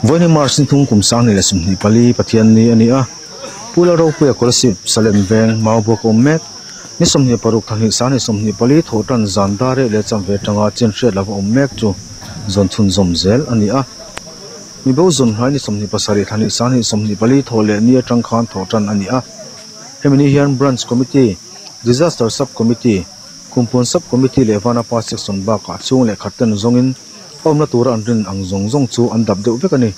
Voi ni marsin thung kum sang ni lesum ni pali pathian ni ani a pula ro pu kolsip salen veng mau bo ko mek ni som ni paruk thang ni sa ni som ni pali thotan zandare le cham ve tanga chen hre law om mek chu zon thun zom zel ani a mi bo zon hai ni som ni pasari thani sa ni som ni pali thole ni atang khan thotan ani a hemini hian branch committee disaster sub committee kumpon sub committee le vana pa section ba ka chung le khaten zongin omna tura anrin ang zong chu andap deuh vekani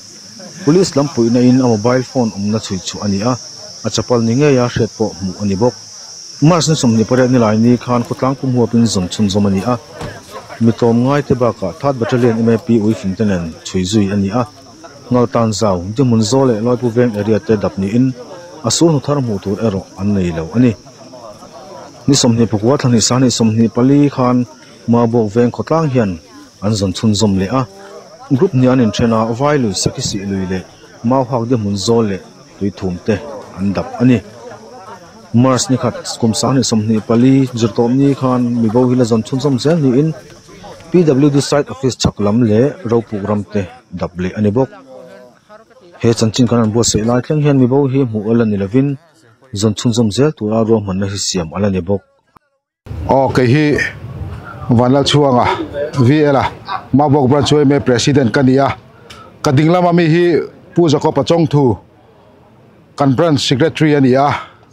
police lampui na in a mobile phone umna chui chu ani a achapal ni nge ya hret po mu ani bok mars ni somni pare ni lai ni khan khutlang pu mu pin zon chun zom ani a mitom ngai te ba ka that battalion map ui fintenen chui zui ani a ngal tan zau de mun zole loi pu veng area te dap ni in asul nu thar mu tur ero an nei lo ani ni somni pukwa thani sani somni pali khan ma bo veng khotlang hian an zon chun zom le a group nian in thena vailu sakisi luile mau hak de mun zole tui thumte andap ani mars ni khat skum sani somni pali jurtom ni khan mi bo hila zon chun zom zel ni in pwd site office chaklam le ro program te dable ani bok he chanchin kan bo se lai thleng hian mi bo hi mu alan ni lovin zon chun zom zel tura ro man na hi siam alani bok okay hi vanla chuanga vela mabok branch me president kania kadinglama mi hi puja ko pachong thu kan branch secretary ania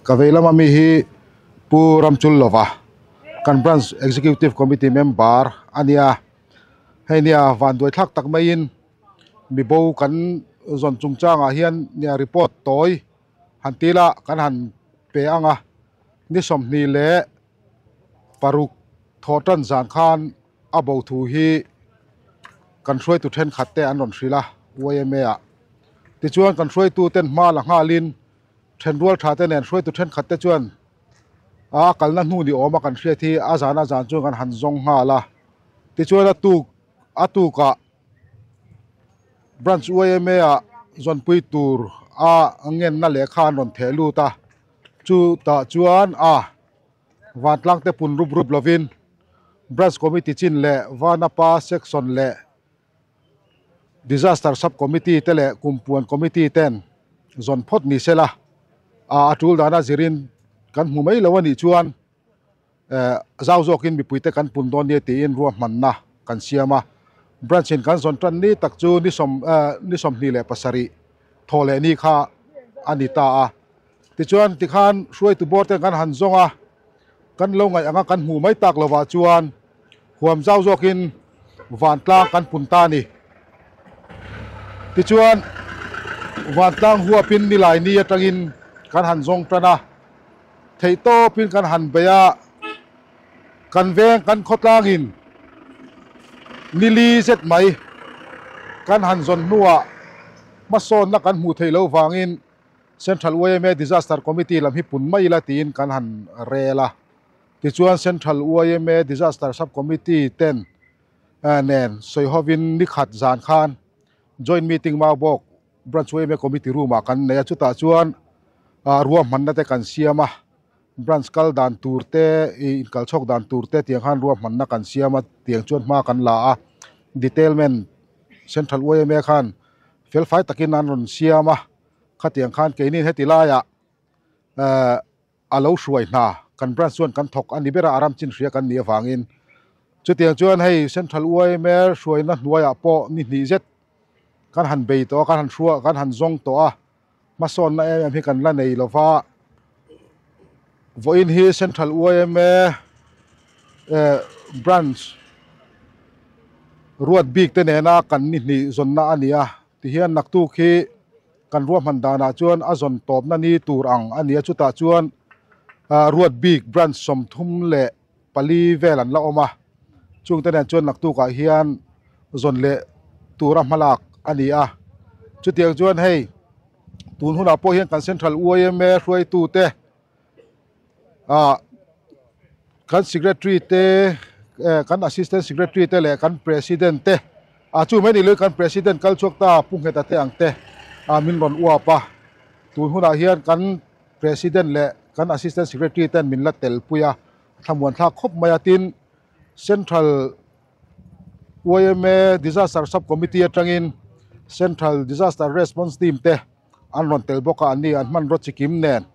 kavelama mi hi puram chullova kan branch executive committee member ania henia van doi thak tak mai in mi bo kan zon chungchanga hian nia report toy hantila kan han pe anga ni somni le paruk thotan zan khan abo thu hi kan hroi tu then khatte an ron hrila wme a ti chuan kan hroi tu ten ma la ngalin then rual tha te nen hroi tu then khatte chuan a kalna hnu ni oma kan hria thi a zan chu kan han zong ha la ti chuan atu ka branch wme a zon pui tur a ngen na le khan ron thelu ta chu ta chuan a watlang te pun rup lovin branch committee chin le vanapa section le disaster sub committee tele kumpuan committee ten zon phot ni sela a atul dana zirin kan humai lawani chuan zau zokin mi puite kan pundon ni te in ruam manna kan siama branch in kan zon tan ni tak chu ni som ni le pasari thole ni kha anita a ti chuan ti khan hruai tu bor te kan han zonga kan lo ngai anga kan hu mai tak lova chuan huam zau zokin van tlang kan punta ni ti chuan van tlang huwa pin ni lai ni atangin kan han zong tana theito pin kan han beya kan veng kan khotlangin nili zet mai kan han zon nuwa mason na kan hu theilo wangin central wme disaster committee lam hi pun mai la tin kan han rela ti chuan central wme disaster sub committee ten nen soihovin ni khat zan khan joint meeting ma bok branch wme committee room a kan ne chuta chuan ruam manna te kan siama branch kal dan turte in kal chok dan turte tiang khan ruam manna kan siama tiang chuan ma kan la a detailment central wme khan fel fai takin an ron siama khatiang khan keinin hetilaya alo hruai na kan branch chuan kan thok ani bera aram chin hria kan ni awangin chutiang chuan hei central wme hruaina hnuaya po ni zet kan han bei to kan han hruwa kan han zong to a mason na em hi kan la nei lova voin hi central wme branch ruat big te nena kan ni zonna ania ti hian naktu khi kan ruam handana chuan a zon top na ni tur ang ania chuta chuan ruat big branch som thum le pali velan la oma chung te nen chuan naktu ka hian zon le tura malak ania chutiang chuan hei tun huna po hian kan central wme hruai tu te kan secretary te kan assistant secretary te le kan president te chu mai ni le kan president kal chok ta pung heta te ang te min ron uwa pa tun huna hian kan president le kan assistant secretary ten min la tel puya thamuan thla khop maya tin central wme disaster sub committee atangin Central Disaster Response Team te an ron tel boka ani an man ro chikim nen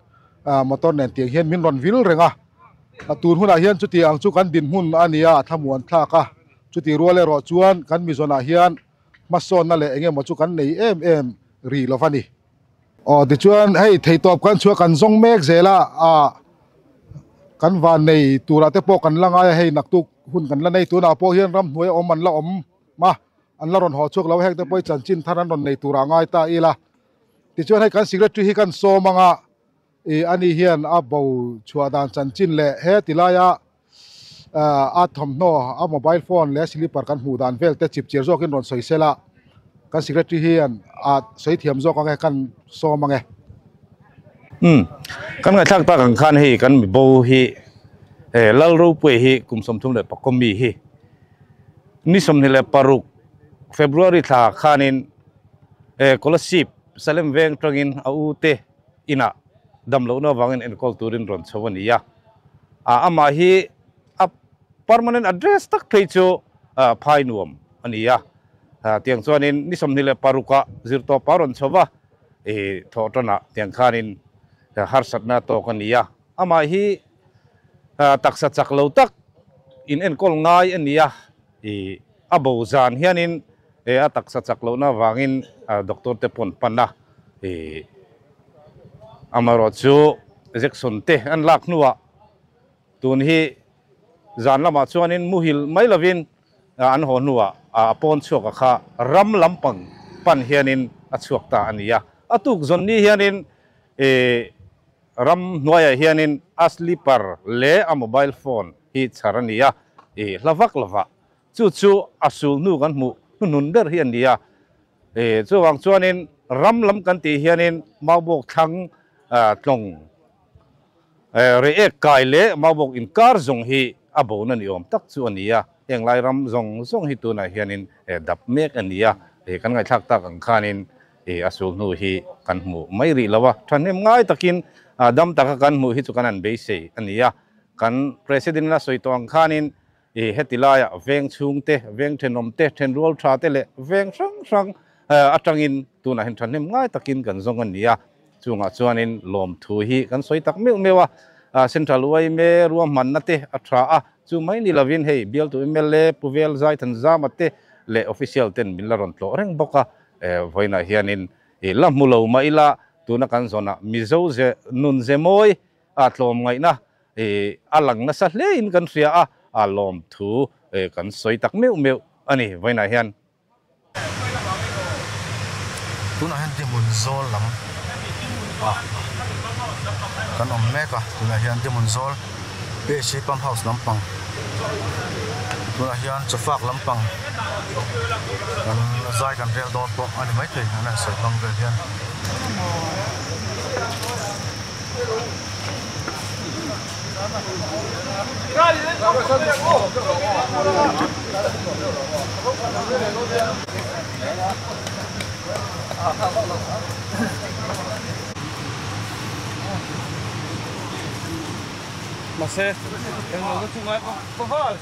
motor nen tiang hian min ron vil renga tun huna hian chuti ang chu kan din hun ania thamuan thlaka chuti ruale ro chuan kan mi zona hian mason na le enge mo chu kan nei em ri lovani ti chuan hei theitop kan chu kan zong mek zela kan van nei turate po kan langa hei naktuk hun kan la nei tuna po hian ram hnuai om an la om ma an la ron ho chuk lo hek te poi chanchin tharan ron nei tura ngai ta ila ti chuan hei kan secretary hi kan so manga ani hian a bo chua dan chanchin le he tilaya a thom no a mobile phone le slipper kan hu dan vel te chip cher zo kin ron soi sela kan secretary hian a soi thiam zo ka kan so mange kan ngai thak ta kan khan hi kan mi bo hi lal ro pwe hi kum som thum le pakom mi hi ni som ni le paruk February tha khanin scholarship salem veng tangin au te ina damlo na wangin en kol turin ron chawani ya ama hi a permanent address tak thei chu phai nuam ani ya tiang chuanin ni som ni le paruka zirto paron chawa thotona tiang khanin har satna to kan ya ama hi taksa chaklo tak in en kol ngai ania abo zan hianin a taksa chaklo na wangin doctor te pon panna amaro chu Jackson te an lak nuwa tun hi zan lama chuanin muhil mai lovin an ho nuwa pon chuka kha ram lampang pan hianin a chuak ta ania atuk zon ni hianin ram noya hianin aslipar le a mobile phone hi charania lavak lava chu asul nu kan mu nun der hian dia chuwang chuanin ram lam kan ti hianin mawbok thang tlong re ek kai le mawbok in kar zong hi abo na ni om tak chu ania eng lai ram zong hi tu na hianin dap mek ania kan ngai thak tak ang khanin asul nu hi kan mu mai ri lawa thanem ngai takin dam taka kan mu hi chu kanan be se ania kan president la soitong khanin hetilaya veng chung te veng thenom te then rol tha te le veng sang atangin tuna hin thanem ngai takin kan zong ania chunga chuanin lom thu hi kan soi tak mewa central wai me ruam man na te atra chu mai ni lovin hei bial tu mle puvel zai than zamate le official ten milaron tlo reng boka voina hianin lam mulo maila tuna kan zona mizo ze nun ze moi atlom ngai na alang na sa hle in kan ria alom thu kan soi tak meu ani voina hian tuna hian timun zol lam kan om meka tuna hian timun zol pe si pump house lampang tuna hian chafak lampang kan zai kan rel dot po ani mai thei ana sai bang vel hian Masih yang lalu cuma pohon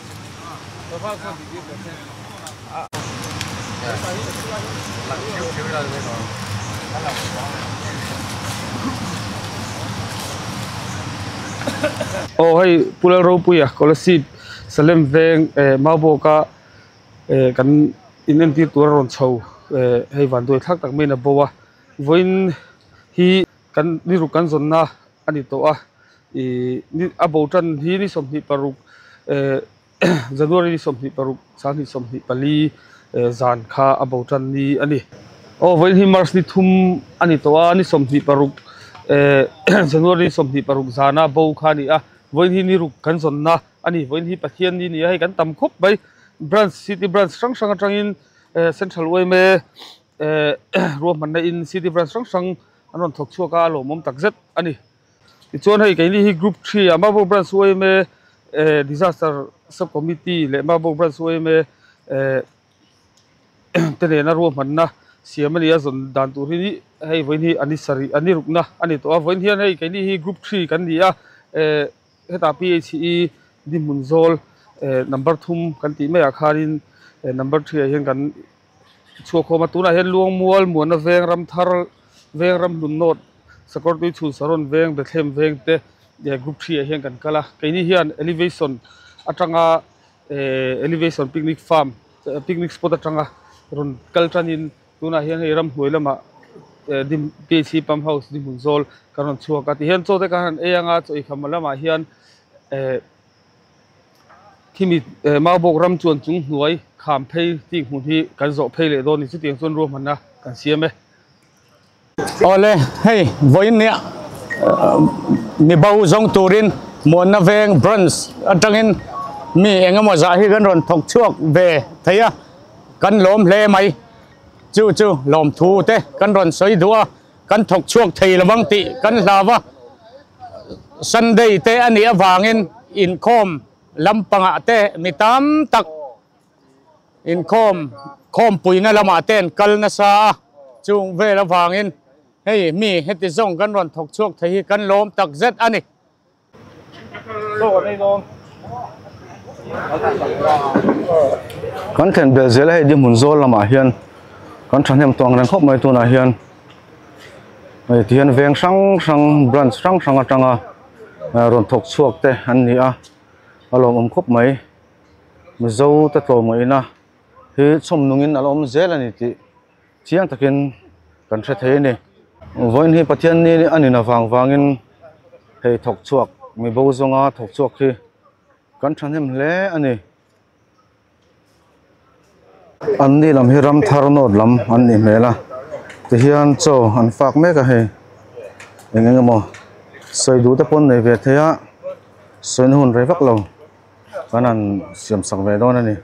hay pulang ropu ya kalau si Salem veng maboka kan inen ti tur ron chau hay van doi thak tak mena bowa voin hi kan ni ru kan zonna ani to ni aboutan hi ni som hi paruk January ni som hi paruk san ni som hi pali zan kha aboutan ni ani voin hi March ni thum ani to ni som hi paruk January som hi paruk zana bo khani voin hi ni ru kan zonna ani voin hi pathian ni hai kan tam khop bai branch city branch sang atangin central way me ro man na in city branch sang anon thok chuka lo mom tak zet ani chuan hei kai ni hi group 3 amabo branch way me disaster sub committee le amabo branch way me tene na ro man na siamani azon dan tur hi hei voin hi ani sari ani rukna ani to voin hian hei kai ni hi group 3 kan dia heta PHE di munzol number thum kan ti me akharin number 3 hian kan chua kho ma tuna hian luang mual muan na veng ram thar veng ram lun not sakor tui thu saron veng bethlem veng te group 3 hian kan kala keini hian elevation atanga elevation picnic farm picnic spot atanga ron kaltranin tuna hian hei ram hnuailama dim PHC pump house dim hunzol karon chua ka ti hian chote ka han eanga choi khamalama hian kimi mabok ram chuan chung hnuai kham phei ting hun hi kan zo phei le don ni chu tiang chon ro manna kan siame ole hey voin ne mi bau zong turin mon na veng bronze atangin mi engamo za hi gan ron thok chuak ve thaya kan lom hle mai chu chu lom thu te kan ron soi dua kan thok chuak thei lawang ti kan lawa Sunday te ani awangin in khom lampanga te mitam tak in khom puina lama ten kal na sa chung ve la wangin hey mi heti zong kan ron thok chuak thei kan lom tak zet ani lo nei long kan thlen bel zel hei dim hun zol lama hian kan thanem tong ran khop mai tuna hian ai tian veng sang branch sang atanga ron thok chuak te an ni a alom khop mai mi zo ta to mai na hi chom nungin alom zel ani ti chiang takin kan the thei ni voin hi pathian ni ani na wangin hei thok chuak mi bo zonga thok chuak hi kan thanem hle ani an ni lam hi ram thar not lam an ni mela ti hian cho an fak me ka he engengamo soi du ta pon nei ve thaya soin hun rei vak lo kanan siam sak ve don ani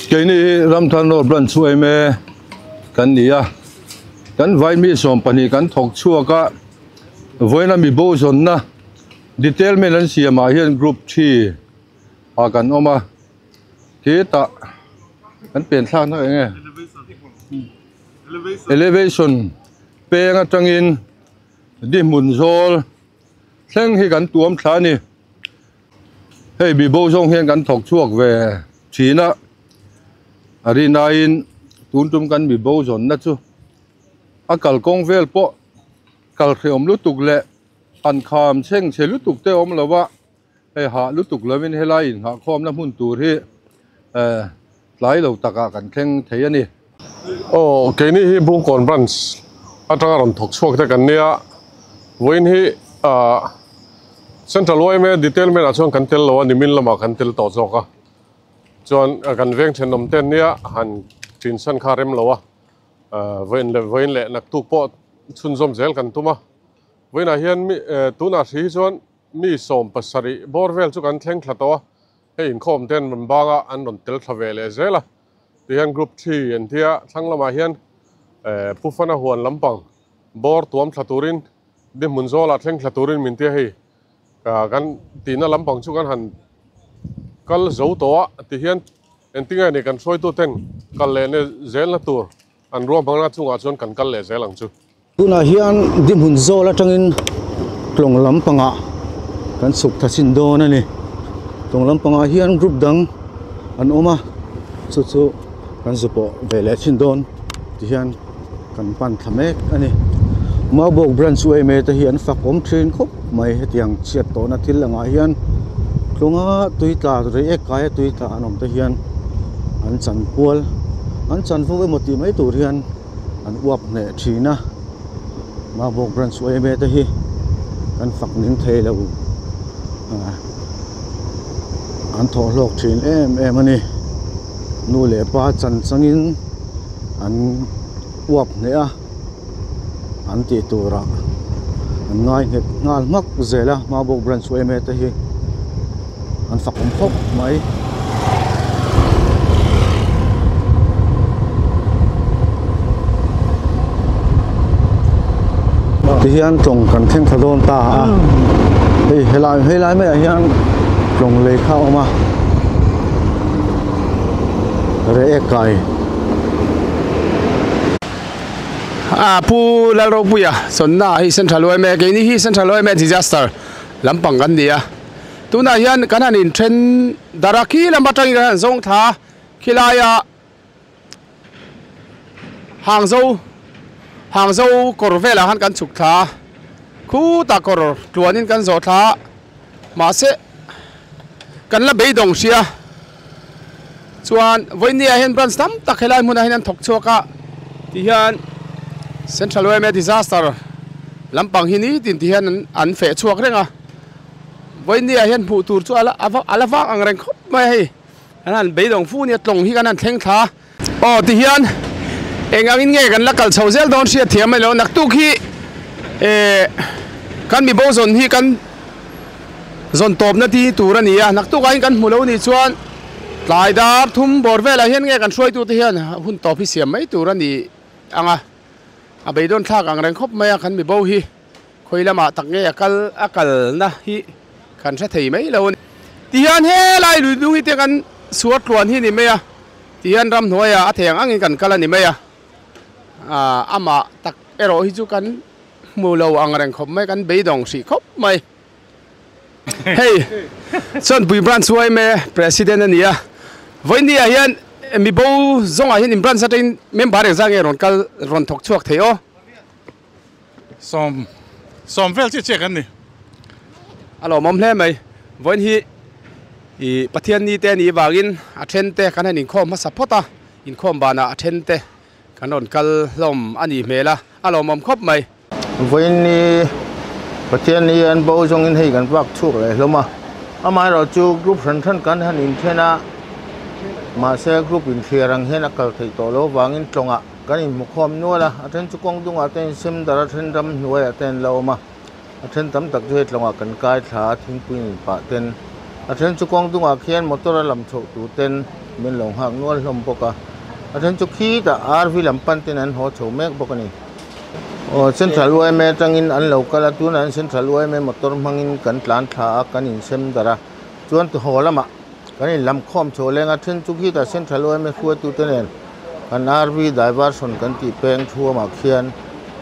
cái này làm thằng nó bận xuôi mẹ cái này à cái vài mi sòng pani cái thọc chua cả với nó mi bố sồn na detail mẹ lần xia mà hiện group 3 cái oma cái ta cái biển sang nó nghe elevation pe nga trangin di mun zol sen hi kan tuam thla ni hey bi bo jong hian kan thok chuak ve china ari nain tun tum kan bi bo zon na chu akal kong vel po kal khreom lu tuk le an kham cheng che lu tuk te om lawa hey ha lu tuk lawin helai in ha khom na mun tur hi lai lo taka kan thleng thei ani cái này hi bung kon branch atanga ron thok chuak te kan nia voin hi central way me detail me achon kan tel lo ani min lama kan tel to zoka chuan kan veng thenom ten nia han tin san kharem lo wa voin le nak tu po chun zom zel kan tuma voin a hian mi tuna thi chuan mi som pasari borvel chu kan thleng thla to he in khom ten man banga an ron tel thave le zela tian group 3 en thia thanglama hian pufana huan lampang bor tuam thlaturin de munzola thleng thlaturin min tia hei kan tina lampang chu kan han kal zo to ti hian en tinga ni kan soi tu ten kal le ne zel na tur an ro banga chunga chon kan kal le zelang chu tuna hian dim hun zol atangin tlong lampanga kan suk thasin don ani tlong lampanga hian group dang an oma chu kan zupo vele chin don ti hian kan pan thamek ani mabok branch way me te hian fakom train khop mai hetiang chiat to na thil anga hian tlunga tuita re ekai tuita anom te hian an chan pual an chan fu emoti mai tur hian an uap ne thina mabok branch way me te hi kan fak ning thei lo an tho lok thin em ani nu le pa chan changin an uap ne a an ti tura an ngai het ngal mak zela mabok branch way me te hi an fakum khop mai ti hian tong kan theng thadon ta a helai me hian tong le kha oma re ekai pu la ro pu ya sonna hi central way me ke ni hi central way me disaster lampang kan dia tuna hian kanan in tren daraki lamba tang ran zong tha khilaya hàng dâu cor về là hắn căn chục thá khu ta cor tuan in căn gió thá mà sẽ căn là bế đồng xia chuan với nia hiện branch tam ta khai lại muốn hiện thọc chua cả thì hiện Central West disaster làm bằng hini tin thì hiện ăn phê chuộc đấy à với nia hiện phụ tur chu ala vang ang reng khop mai anh bế đồng phu nia tlong hi kan an theng tha thì hiện anh in nghe gần là cả sầu zel don xia thiam mai lo nak tu khi kan mi bo zon hi kan zon top na ti tur ani a nak tu ka in kan mulo ni chuan lại đáp thum bor về là hiện ngheกันช่วยตัวที่hiệnหุ่นต่อพิเศษไม่ตัวนี่อ่ะไปโดนทากอังแรงครบไม่คันมีบ่ฮีคุยละมาตักเนี่ยอักนะฮีคันใช้ถี่ไม่แล้วที่hiệnเฮไล่ดูนี่เตียกันสวดกวนฮีนี่ไม่ที่hiệnรำหน่วยแทงอังกันกันนี่ไม่อามาตักเอโรฮิจูกันมูเราอังแรงครบไม่กันไปดองสีครบไม่เฮ้ยส่วนบุยบรันช่วยไหม president นี่วันนี้เห็นมีบ่จงเห็นอิมรันสักทีเมื่อบ่ายจะเงี้ยรอนทกชวกเที่ยวสมเฟลเช็คกันนี่อ๋อมอมเล่ไหมวันนี้ประเทศนี้เตนี่บากินอัเทนเตกันให้อินคอมมาสัพพะอินคอมบานาอัเทนเตกันนนกัลลมอันนี้เมล่ะอ๋อมอมครบไหมวันนี้ประเทศนี้อันบ่จงอินให้กันวักชุกเลยลงมาอามาเราจูกรุ๊ปสันทันกันให้อินเทน่ามาเซกรุ๊ปอินเทียรังเห็นกัลที่โตโลวางอินตรงอ่ะกันอินมุขมนัวละอาเทนจุกงดุงอาเทนซิมดาราเทนดำนัวอาเทนเรามาอาเทนดำตักด้วยตรงอ่ะกันกายขาทิ้งปืนปะเทนอาเทนจุกงดุงอาเขียนมอเตอร์ลำโฉตูเทนเป็นหลงหักนัวลมปกะอาเทนจุขี้แต่อาร์วิลำปันเทนันหัวโฉเมกปกนี่เส้นทางลอยเมตังอินอันเหล่ากะละตัวนั้นเส้นทางลอยเมมอเตอร์มังอินกันหลานขากันอินซิมดาราจวนตัวหัวละมะกันนี่ลำคอมโชว์แรงอาเทนจุกี้แต่เส้นทางลอยเมฟัวตัวเทนกันอาร์วีไดวาร์สนกันตีแปลงชัวมาเขียน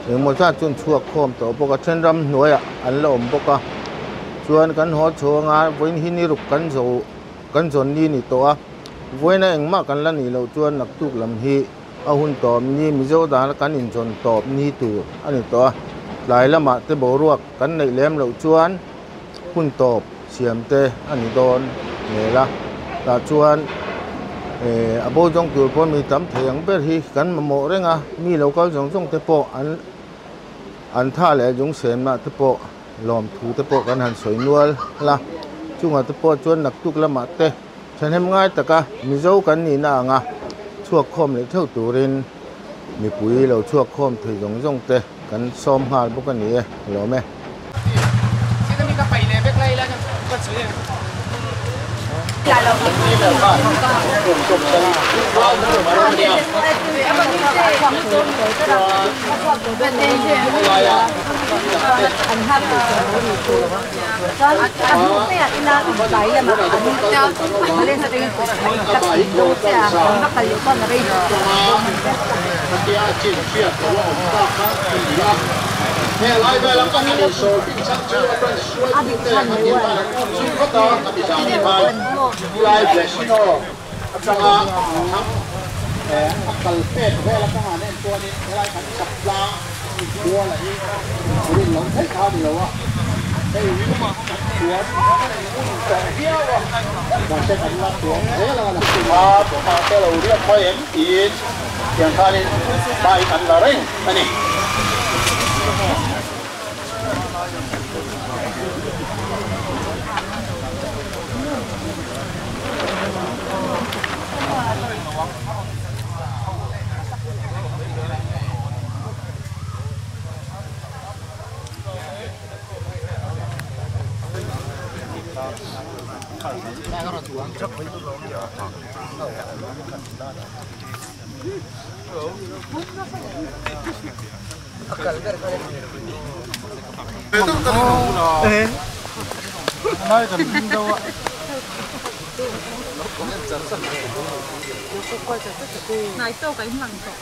หรือมันจะจุนชัวคอมตัวปกติเช่นรำหน่วยอันละอมปกติชวนกันหัวโชว์งานวันที่นี่รุกกันโจกันจนนี่นี่ตัววันนั้นเองมากันละนี่เราชวนนักตุกลำฮีเอาหุ่นตอบนี่มิโซดากันอินจนตอบนี่ตัวอันนี้ตัวหลายละมาเตบรวกกันในเล่มเราชวนหุ่นตอบเสียมเตอันนี้โดนเนี่ยละแต่ชวนอาโบจงตัวพอมีตำเถียงเปิดฮีกันมาโมเร่งอ่ะมีเราก็จงเตโปอันท่าแหล่จงเสียนมาเตโปลอมถูเตโปกันหันสวยนวลละจุงอ่ะเตโปชวนนักตุกละมาเตฉันเห็นง่ายแต่ก็มีเจ้ากันนี่น่างอ่ะชั่วคอมเลยเท่าตัวเรนมีปุ๋ยเราชั่วคอมถือจงเตกันซ้อมหาพวกกันนี่เหรอแม่เนี่ยไล่ไปแล้วก็มีโซ่ที่ชักเชือกเป็นช่วยที่เตะกันที่บ้านซึ่งก็ต่อกับพิจารณาไปไล่เบสโน่จังหวะทั้งกัลเฟ่เวลาก็หาเนี่ยตัวนี้ไล่ขันสับปลาตัวอะไรนี่คุณหลงใช้ข้าวเดียวอ่ะไอ้วิวมาตัวแต่เที่ยวอ่ะมันใช้ขันละตัวเฮ้ยเราเนี่ยมาแต่เราเรียกพ่อเอ็มอีนอย่างท่านี้ไปกันละเร่งอันนี้Này tôi cái măng rồi.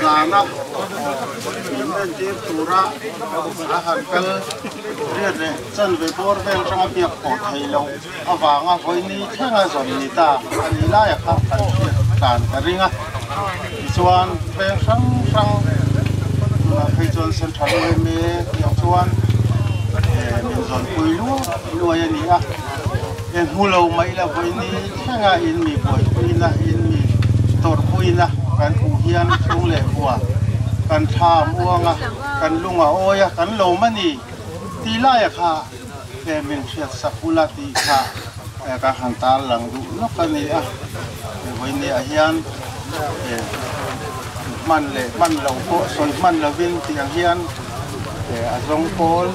Zana Imran Jib Tura Ahan Kal Riade Chan Ve Bor Vel Rang Piak Ko Thai Lo Awanga Voini Thenga Zon Nita Anila Ya Kha Tan Karinga Chuan Ve Sang Khai Chuan Central Me Yang Chuan Min Zon Pui Lu Luai Ani A En Hulo Mai La Voini Thenga In Mi Boy Puina In Mi Tor Puina Kan Uhian Chung Le Bua Kan Tham Uanga Kan Lunga Oya Kan Lo Mani Tila Ya Kha Min Fiat Sapula Ti Kha Ka Hantal Lang Du Lokani A Voini A Hian Man Lo Ko Soi Man La Vin Tiang Hian Azong Pol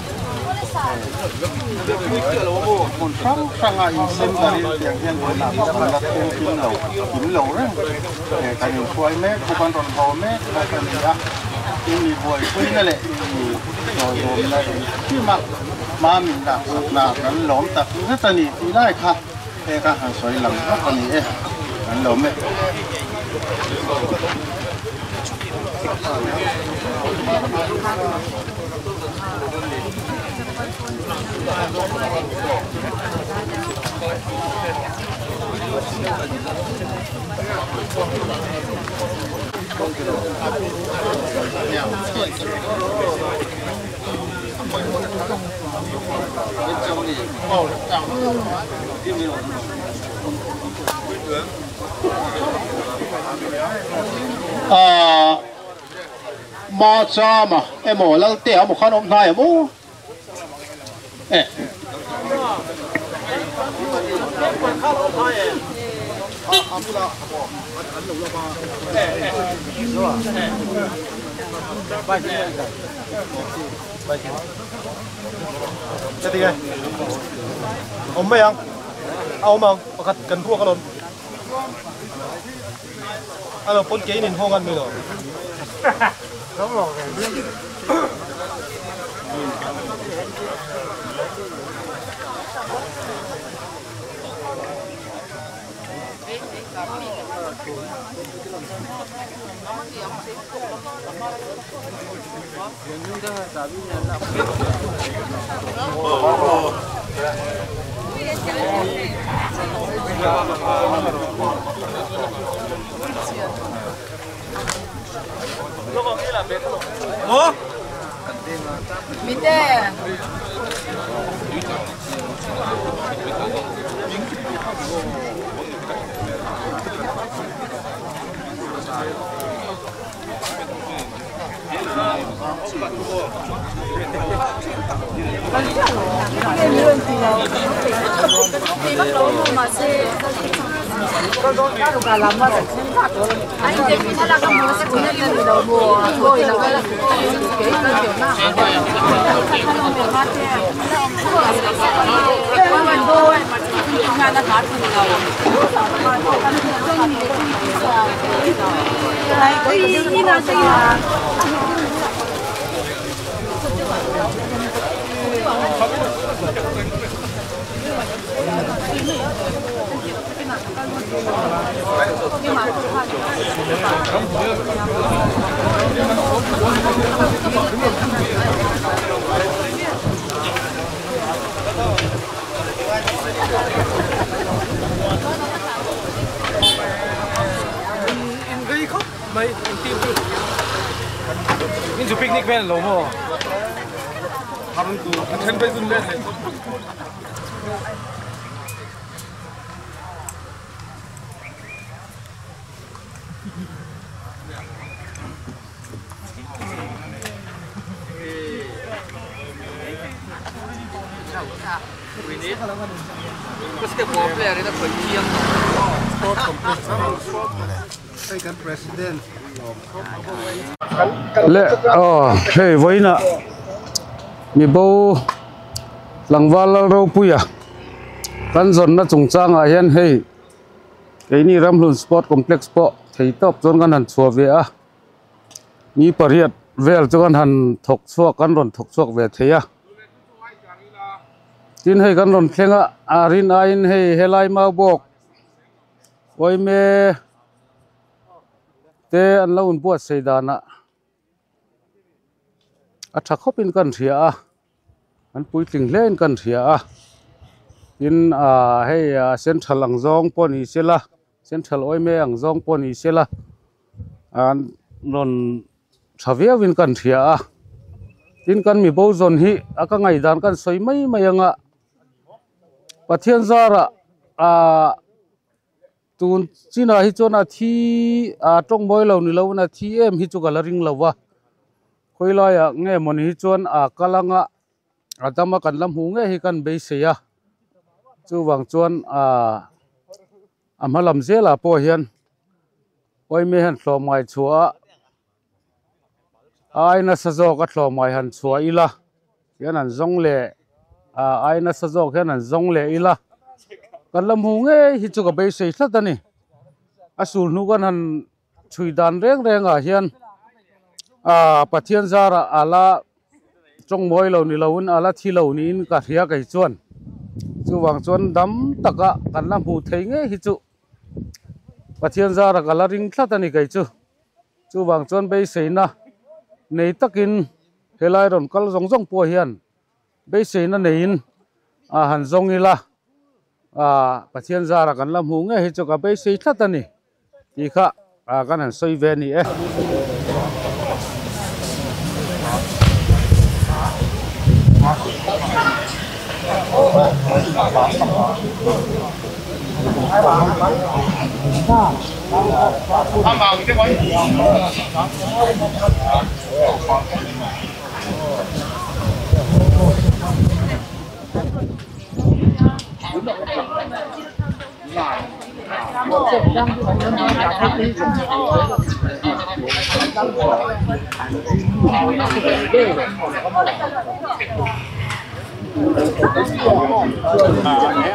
Mon Sang A In Sim Garin Tiang Hian Bona Man La Kim Lo Rang Kan Yung Kuai Me Kuban Ron Ho Me Lokani A Ini Boy Puina Le Rồi La Ki Ma Min Da Na Kan Lom Tak Zetani Tilai Kha Ka Han Soi Lang Lokani Kan Lo Me Ma cha mà em mổ lăng tẻ một con ôm thai ở bố Jadi kan, om yang, om pakat kan buah kalon. Kalau pun kayak ini hongan milo. Đúng rồi. Ủa? 밑에. Đi bắt đầu mà xe cả làm mà anh chị nó là cái mùa của nhân từ đầu mùa thôi là cái kiểu nào cái mình thôi mà nó phát từ đầu cái gì nó sẽ em gây khóc mấy em tim tôi mình chụp picnic bên lỗ mồ 하는 그 텐베이스인데 Queste popole arriva con il Second President และเฮ้ยไว้นะมีโบหลังวันเราปุยกันจนน่ะจงจ้างเห็นเฮ้ยไอ้นี่รำลุนสปอร์ตคอมเพล็กซ์ปะที่ตบจนกันหันชัวเวียมีปริยัติเวลจนกันหันถกชัวกันรอนถกชัวเวทีกินให้กันรอนเข่งอารินไอ้ให้เฮลัยมาบอกไว้เม te an lo un buat sei dana a tha khopin kan thia a an pui tling len kan thia a in hei central ang zong poni sela central oime ang zong poni sela an non thavia win kan thia a tin kan mi bo zon hi aka ngai dan kan soi mai mayanga pathian zara tun china hi chona thi tong boy lo ni lo na thi em hi chu kala ring lo wa khoila ya nge mon hi chon kalanga atama kan lam hu nge hi kan be se ya chu wang chon amalam zela po hian oi me han thlom mai chua aina sazo ka thlom mai han chua ila hian an zong le aina sazo hian an zong le ila kan lam hu nge hi chu ka be se thlat ani asul nu kan han chui dan reng reng a hian pathian zara ala trong moi lo ni loun ala thi lo ni in ka hria kai chuan chu wang chuan dam taka kan lam hu thei nge hi chu pathian zara kala ring thlat ani kai chu wang chuan be seina nei takin helai ron kal zong zong po hian be seina nein han zong ila pathian zara kan lam hu nge hi chu ka be sei thlat ani ti kha kan han soi ve ni e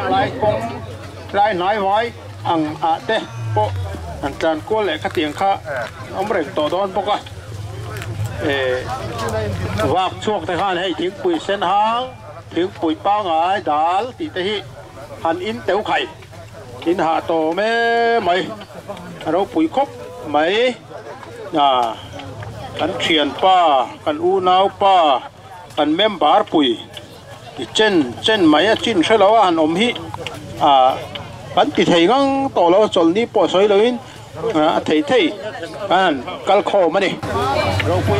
lại cũng lại nói với anh thế bộ anh chàng cô lại cái tiếng khác ông rể tổ đón bộ coi vạc chuộc thì hắn hay tiếng bụi sen hang tiếng bụi bao ngải đá thì thế hắn in téo khẩy in hạ tổ mê mày đâu bụi khóc mấy kan thiền pa kan u nau pa kan member bụi chen maya chin thelo an om hi kan ti thei ngang to lo chol ni po soi loin thei kan kal kho mani ro pu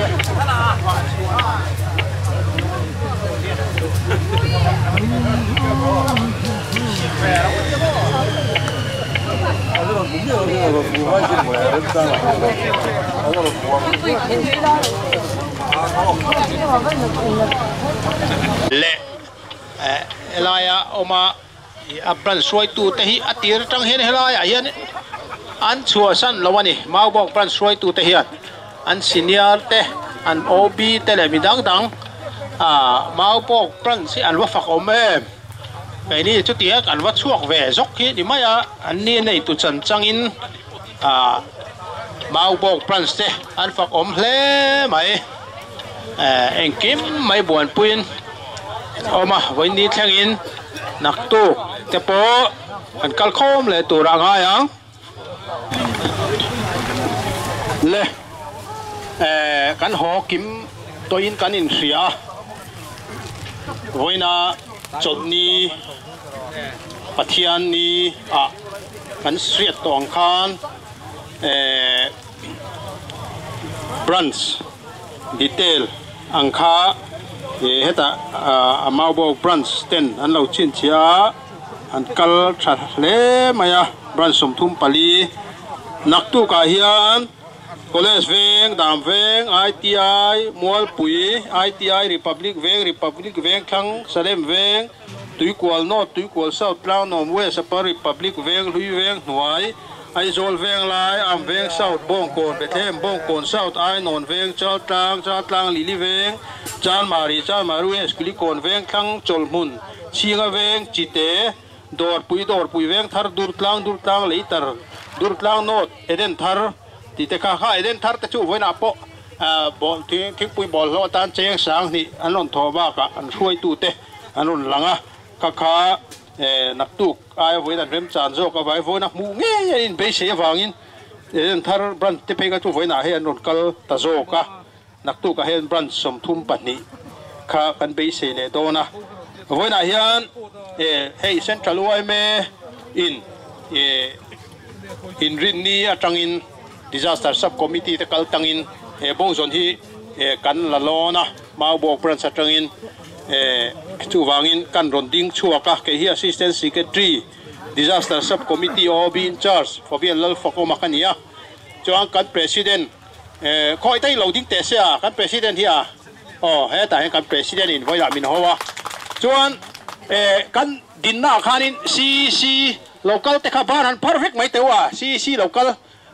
lệ elaya oma abran soi tu te hi atir tang hen helaya hian an chua san lawani mau bok bran soi tu te hian an senior te an ob te le midang dang mau bok bran si an wa fak om em cái này chút tiếc an wa chuak ve zok hi ni mai an ni nei tu chan changin mau bok bran te an fak om hle mai anh kiếm mấy buồn pin mà với đi theo in nặc tu te po anh cal khom le tu ra ngay ang le kan ho kim to in kan in ria với na chốt ni pathian ni kan sriat tong khan branch detail ang kha heta amao branch ten an lo chin chia an kal tha le maya branch som thum pali naktu ka hian college veng dam veng ITI mual pui ITI republic veng thang salem veng tuikwal north tuikwal south plan nom west upper republic veng lui veng hnuai ai zol veng lai am veng south bong kon bethem bong kon south ai non veng chal tlang lili veng chan maru skuli kon veng thang cholmun chinga veng chite dor pui veng thar dur tlang leitar dur tlang not eden thar ti te kha eden thar ta chu voina po bol thing pui bol lo tan cheng sang ni anon thoba ka an huai tu te anon langa kha nak tuk ai voi dan rem chan zo ka vai voi nak mu nge in be se wangin thar brand te pega tu voina hian ron kal ta zo ka nak tu ka hian brand som thum pahni kha kan be se le dona voina hian hey central oi me in rin ni atangin disaster subcommittee te kal tangin bong zon hi kan la lona mau bok brand satangin chu wangin kan ron ding chua ka ke hi assistant secretary disaster subcommittee of in charge for VLL Fakoma kania chuan kan president khoi tai loading te sia kan president hi he ta kan president in voila min howa chuan kan dinna khanin CC local te kha ban han perfect mai tewa CC local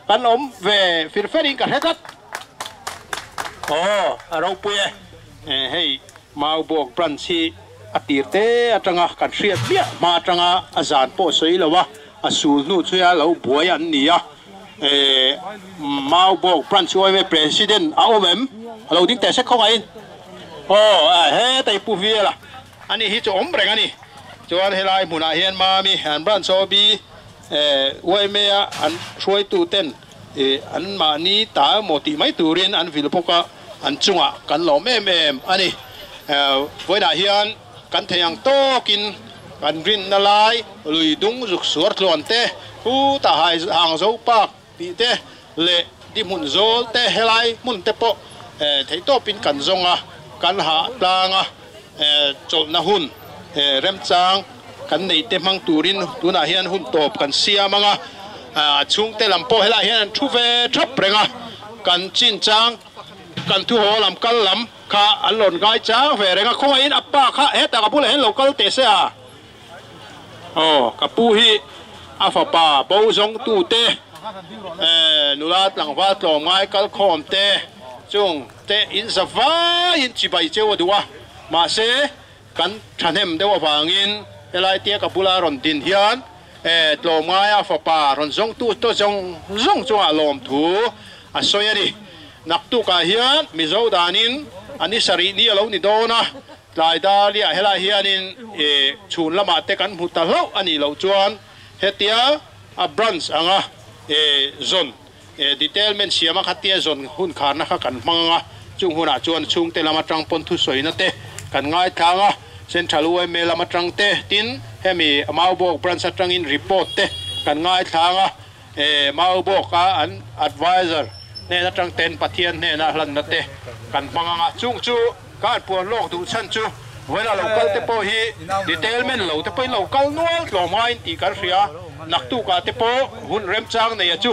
kan om ve firfering ka hetat aro puye hey mau bok branchi atirte atanga kan riat bia ma atanga azan po soi lawa asul nu chuya lo buai an nia mau bok branch oi me president aomem lo ding te se khongai he tai pu viela ani hi chu om breng ani chuan helai muna hian ma mi han branch obi oi me an throi tu ten an ma ni ta moti mai turin an vilpoka an chunga kan lo mem ani voina hian kan theyang tokin kan rin na lai lui dung zuk suar tlon te hu ta hai hang zo pak ti te le di mun zol te helai mun te po thei to pin kan zonga kan ha tlanga chol na hun rem chang kan nei te mang turin tuna hian hun top kan siamanga chung te lampo helai hian thu ve thap renga kan chin chang kan thu ho lam kal lam kha alon gai chang ve renga khoi in appa kha heta ka bul hen local te se kapu hi afa pa bo zong tu te nulat langwa tlom ngai kal khom te chung te in zawa in chibai chewa duwa ma se kan thanem dewa wangin elai tia ka bula ron din hian tlom ngai afa pa ron zong tu to zong chunga lom thu a soyani naktu ka hian mizo danin ani sari ni alo ni dona tlai da lia hela hianin chhun lama te kan hmuta hlo ani lo chuan hetia a branch anga zone detailment siama khatia zone hun kharna kha kan manga chung huna chuan chung te lama tang pon thu soina te kan ngai thanga central oi me lama tang te tin hemi amau bok branch atang in report te kan ngai thanga mau bok ka an advisor ne na tang ten pathian ne na hlan na te kan manga chung chu kan puan lok du chan chu wena local te po hi detailment lo te po local nual lo main ti kan ria nak tu ka te po hun rem chang ne ya chu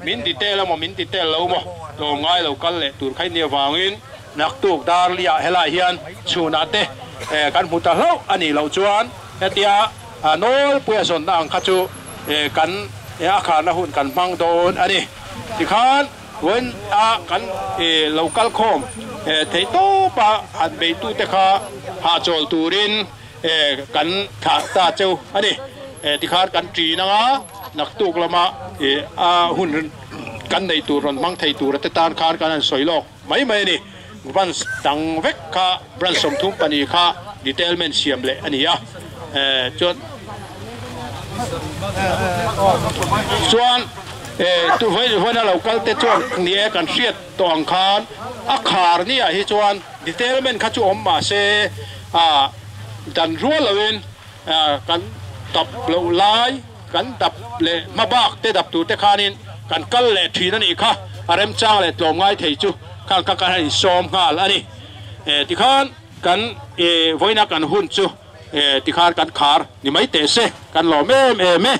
min detail mo min detail lo mo lo ngai local le tur khai ne wangin nak tu dar lia hela hian chuna te kan muta lo ani lo chuan hetia anol puya son na ang kha chu kan akha na hun kan mang don ani ti khan when kan local com thei to pa han be tu te kha ha chol turin kan tha ta cheu ani ti khar kan tri na nak tu lama hun kan nei tu ron mang thei tur te tan khar kan soi lok mai ni ban tang vek kha bran som thum pani kha detailment siam le ani ya chuan tu voi na local te chuan nie kan riat tong khan a khar ni a hi chuan detailment kha chu om ma se dan rual lawin kan tap lo lai kan dap le ma bak te dap tu te khanin kan kal le thina ni kha arem chang le tlom ngai thei chu kan ka kan hi som ngal ani ti khan kan voina kan hun chu ti khar kan khar ni mai te se kan lo me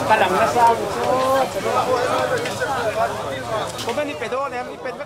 Kadang nasa ko ba ni Pedro, ni Pedro,